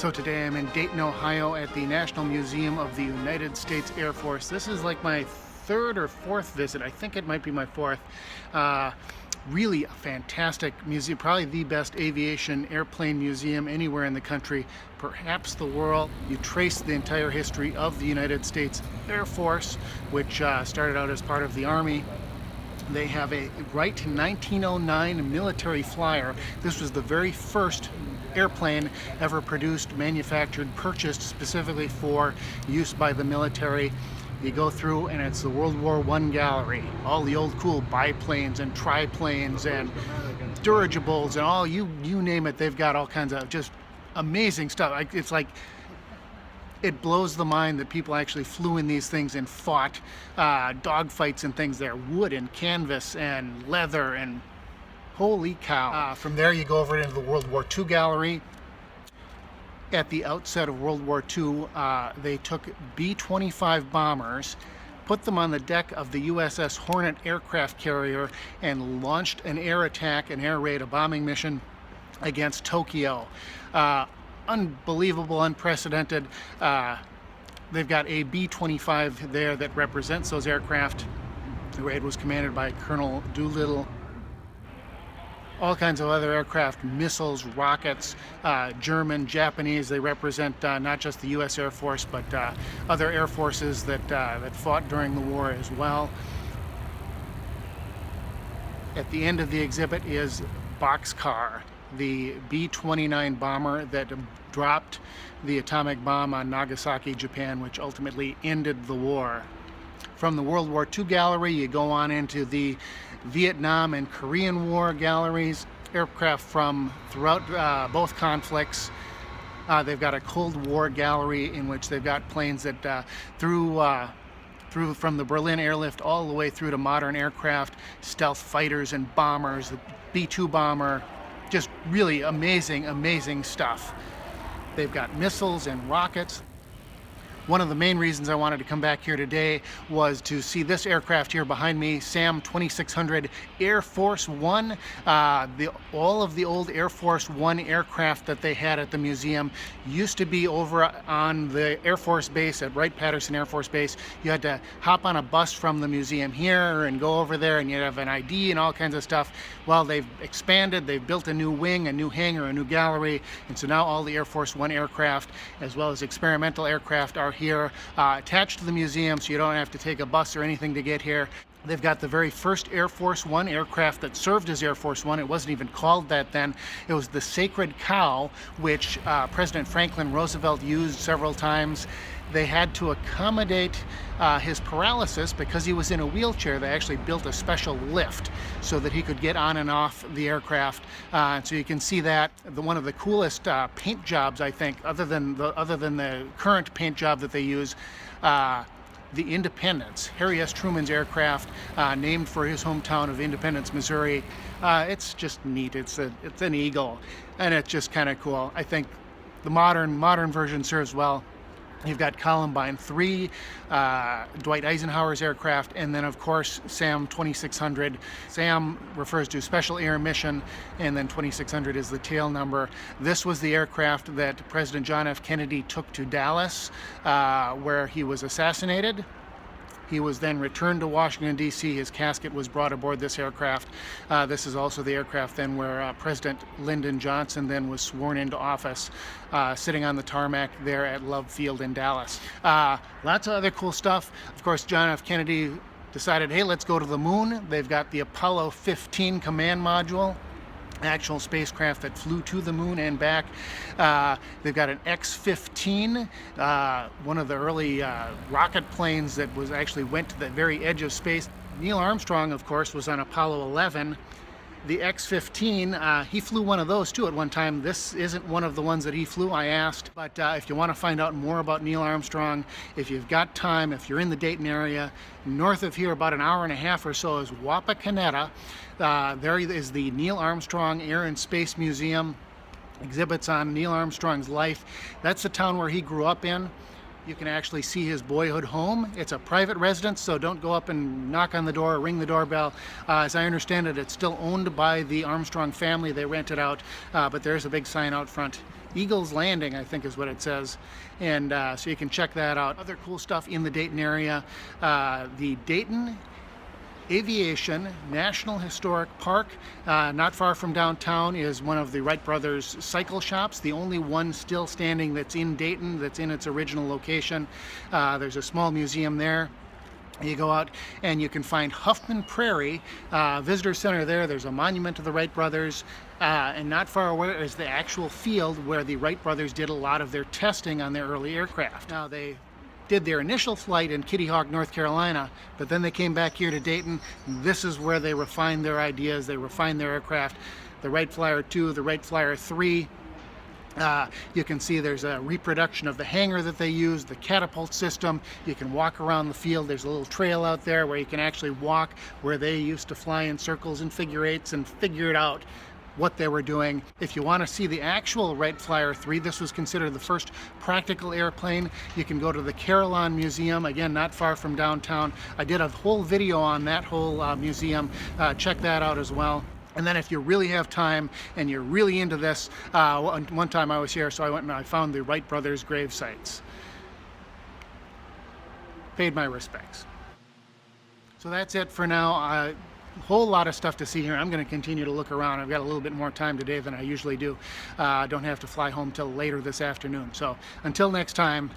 So today I'm in Dayton, Ohio at the National Museum of the United States Air Force. This is like my third or fourth visit. I think it might be my fourth. Really a fantastic museum, probably the best aviation airplane museum anywhere in the country, perhaps the world. You trace the entire history of the United States Air Force, which started out as part of the Army. They have a right to 1909 military flyer. This was the very first airplane ever produced, manufactured, purchased specifically for use by the military. You go through and it's the World War I gallery. All the old cool biplanes and triplanes and dirigibles and all, you name it, they've got all kinds of just amazing stuff. It's like, it blows the mind that people actually flew in these things and fought dogfights and things there. Wood and canvas and leather and holy cow. From there you go over into the World War II gallery. At the outset of World War II, they took B-25 bombers, put them on the deck of the USS Hornet aircraft carrier and launched an air attack, an air raid, a bombing mission against Tokyo. Unbelievable, unprecedented. They've got a B-25 there that represents those aircraft. The raid was commanded by Colonel Doolittle. All kinds of other aircraft, missiles, rockets, German, Japanese. They represent not just the U.S. Air Force, but other air forces that fought during the war as well. At the end of the exhibit is Boxcar, the B-29 bomber that dropped the atomic bomb on Nagasaki, Japan, which ultimately ended the war. From the World War II gallery, you go on into the Vietnam and Korean War galleries, aircraft from throughout both conflicts. They've got a Cold War gallery in which they've got planes that through from the Berlin airlift all the way through to modern aircraft, stealth fighters and bombers, the B-2 bomber, just really amazing, amazing stuff. They've got missiles and rockets. One of the main reasons I wanted to come back here today was to see this aircraft here behind me, SAM 2600 Air Force One. All of the old Air Force One aircraft that they had at the museum used to be over on the Air Force Base at Wright-Patterson Air Force Base. You had to hop on a bus from the museum here and go over there and you'd have an ID and all kinds of stuff. Well, they've expanded, they've built a new wing, a new hangar, a new gallery, and so now all the Air Force One aircraft, as well as experimental aircraft, are here attached to the museum, so you don't have to take a bus or anything to get here. They've got the very first Air Force One aircraft that served as Air Force One. It wasn't even called that then. It was the Sacred Cow, which President Franklin Roosevelt used several times. They had to accommodate his paralysis because he was in a wheelchair. They actually built a special lift so that he could get on and off the aircraft. So you can see that one of the coolest paint jobs, I think, other than the current paint job that they use. The Independence, Harry S. Truman's aircraft, named for his hometown of Independence, Missouri. It's just neat. It's an Eagle, and it's just kind of cool. I think the modern version serves well. You've got Columbine 3, Dwight Eisenhower's aircraft, and then of course SAM 2600. SAM refers to Special Air Mission, and then 2600 is the tail number. This was the aircraft that President John F. Kennedy took to Dallas, where he was assassinated. He was then returned to Washington, D.C. His casket was brought aboard this aircraft. This is also the aircraft then where President Lyndon Johnson then was sworn into office, sitting on the tarmac there at Love Field in Dallas. Lots of other cool stuff. Of course, John F. Kennedy decided, hey, let's go to the moon. They've got the Apollo 15 command module, actual spacecraft that flew to the moon and back. They've got an X-15, one of the early rocket planes that went to the very edge of space. Neil Armstrong, of course, was on Apollo 11. The X-15, he flew one of those too at one time. This isn't one of the ones that he flew, I asked. But if you want to find out more about Neil Armstrong, if you've got time, if you're in the Dayton area, north of here about an hour and a half or so is Wapakoneta. There is the Neil Armstrong Air and Space Museum. Exhibits on Neil Armstrong's life. That's the town where he grew up in. You can actually see his boyhood home. It's a private residence, so don't go up and knock on the door or ring the doorbell. As I understand it, it's still owned by the Armstrong family. They rent it out, but there's a big sign out front. Eagles Landing, I think is what it says. And so you can check that out. Other cool stuff in the Dayton area. The Dayton Aviation National Historic Park, not far from downtown, is one of the Wright brothers cycle shops, the only one still standing that's in Dayton, that's in its original location. There's a small museum there. You go out and you can find Huffman Prairie Visitor Center there. There's a monument to the Wright brothers, and not far away is the actual field where the Wright brothers did a lot of their testing on their early aircraft. Now, they did their initial flight in Kitty Hawk, North Carolina, but then they came back here to Dayton. This is where they refined their ideas, they refined their aircraft. The Wright Flyer 2, the Wright Flyer 3. You can see there's a reproduction of the hangar that they used, the catapult system. You can walk around the field. There's a little trail out there where you can actually walk where they used to fly in circles and figure eights and figure it out what they were doing. If you want to see the actual Wright Flyer 3, this was considered the first practical airplane. You can go to the Carillon Museum, again, not far from downtown. I did a whole video on that whole museum. Check that out as well. And then if you really have time and you're really into this, one time I was here, so I went and I found the Wright brothers grave sites. Paid my respects. So that's it for now. Whole lot of stuff to see here. I'm going to continue to look around. I've got a little bit more time today than I usually do. Don't have to fly home till later this afternoon. So until next time,